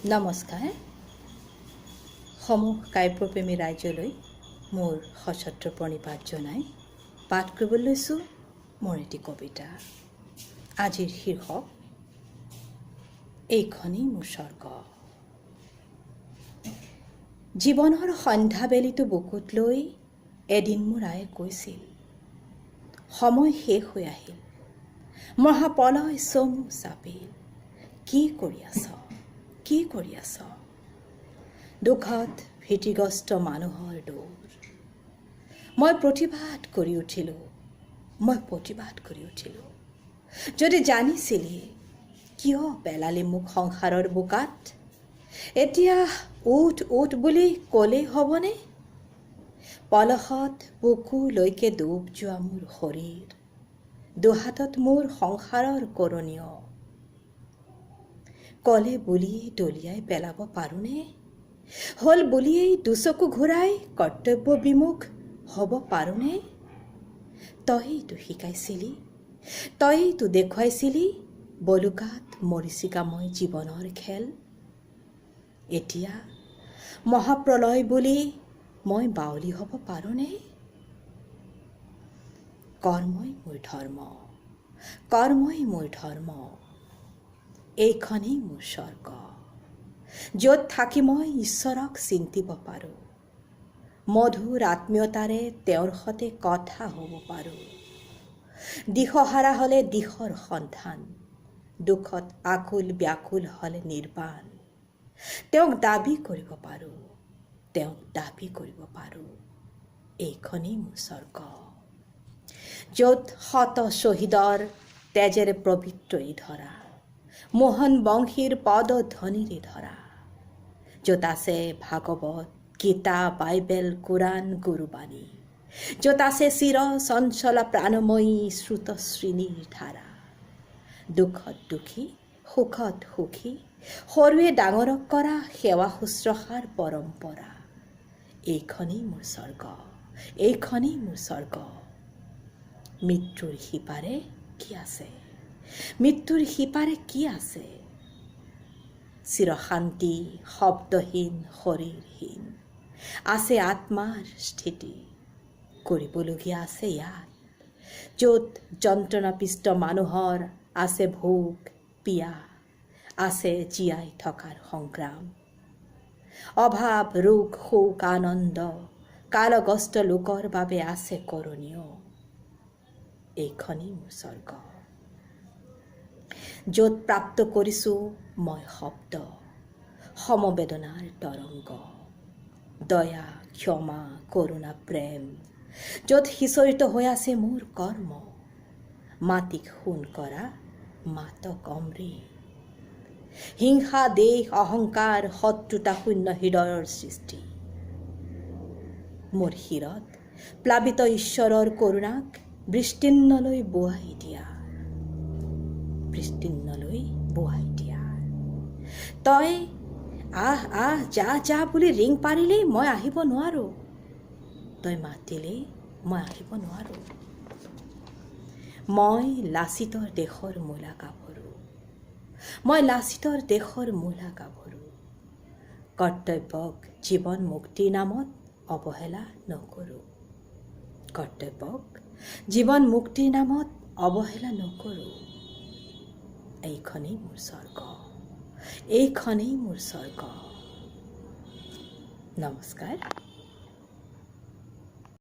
নমস্কাৰ। সমূহ কাব্যপ্ৰেমী ৰাইজলৈ মোৰ সশ্ৰদ্ধ প্ৰণিপাত জনাই পাঠ কৰিবলৈ লৈছোঁ মোৰ এটি কবিতা। আজিৰ শীৰ্ষক এইখনেই মোৰ স্বৰ্গ। জীৱনৰ সন্ধ্যাবেলিটো বুকুত লৈ এদিন মোৰ আয়ে কৈছিল, সময় শেষ হৈ আহিল, মহাপ্ৰলয় চমু চাপিল, কি কৰি আছ, কি কৰি আছ? দুখত ভীতিগ্ৰস্ত মানুহৰ দৌৰ। মই প্ৰতিবাদ কৰি উঠিলোঁ, যদি জানিছিলি কিয় পেলালি মোক সংসাৰৰ বোকাত? এতিয়া উঠ উঠ বুলি ক'লেই হ'বনে? পলসত বুকুলৈকে ডুব যোৱা মোৰ শৰীৰ, দুহাতত মোৰ সংসাৰৰ কৰণীয়। ক'লে বুলিয়েই দলিয়াই পেলাব পাৰোঁনে? হ'ল বুলিয়েই দুচকু ঘূৰাই কৰ্তব্য বিমুখ হ'ব পাৰোঁনে? তইতো শিকাইছিলি, তইতো দেখুৱাইছিলি বলুকাত মৰিচিকাময় জীৱনৰ খেল। এতিয়া মহাপ্ৰলয় বুলি মই বাউলী হ'ব পাৰোঁনে? কৰ্মই মোৰ ধৰ্ম, এইখনেই মোৰ স্বৰ্গ, য'ত থাকি মই ঈশ্বৰক চিন্তিব পাৰোঁ, মধুৰ আত্মীয়তাৰে তেওঁৰ সতে কথা হ'ব পাৰোঁ। দিশহাৰা হ'লে দিশৰ সন্ধান, দুখত আকুল ব্যাকুল হ'লে নিৰ্বাণ, তেওঁক দাবী কৰিব পাৰোঁ, এইখনেই মোৰ স্বৰ্গ, য'ত শত শ্বহীদৰ তেজেৰে পবিত্ৰ এই ধৰা, মোহন বংশীৰ পদধ্বনিৰে ধৰা, য'ত আছে ভাগৱত, গীতা, বাইবেল, কোৰাণ, গুৰুবাণী, য'ত আছে চিৰ চঞ্চলা প্ৰাণময়ী শ্ৰুতশ্ৰীণীৰ ধাৰা, দুখত দুখী, সুখত সুখী, সৰুৱে ডাঙৰক কৰা সেৱা শুশ্ৰূষাৰ পৰম্পৰা, এইখনেই মোৰ স্বৰ্গ, এইখনেই মোৰ স্বৰ্গ। মৃত্যুৰ সিপাৰে কি আছে? মৃত্যুৰ সিপাৰে কি আছে? চিৰশান্তি, শব্দহীন, শৰীৰহীন, আছে আত্মাৰ স্থিতি, কৰিবলগীয়া আছে ইয়াত, য'ত যন্ত্ৰণাপিষ্ট মানুহৰ আছে ভোক পিয়া, আছে জীয়াই থকাৰ সংগ্ৰাম, অভাৱ ৰোগ শোক আনন্দ, কালগ্ৰস্ত লোকৰ বাবে আছে কৰণীয়, এইখনেই মোৰ স্বৰ্গ, য'ত প্ৰাপ্ত কৰিছোঁ মই শব্দ, সমবেদনাৰ তৰংগ, দয়া ক্ষমা কৰোণা প্ৰেম, য'ত সিঁচৰিত হৈ আছে মোৰ কৰ্ম, মাটিক সোণ কৰা মাতক অমৃত, হিংসা দেশ অহংকাৰ শত্ৰুতা শূন্য হৃদয়ৰ সৃষ্টি, মোৰ শিৰত প্লাবিত ঈশ্বৰৰ কৰোণাক বৃষ্টিন্নলৈ বোৱাই দিয়া, তই আহ আহ যা যা বুলি ৰিং পাৰিলেই মই আহিব নোৱাৰোঁ, তই মাতিলেই মই আহিব নোৱাৰোঁ। মই লাচিতৰ দেশৰ মূলা গাভৰু, কৰ্তব্যক জীৱন মুক্তিৰ নামত অৱহেলা নকৰোঁ, এইখনেই মোৰ স্বৰ্গ, নমস্কাৰ।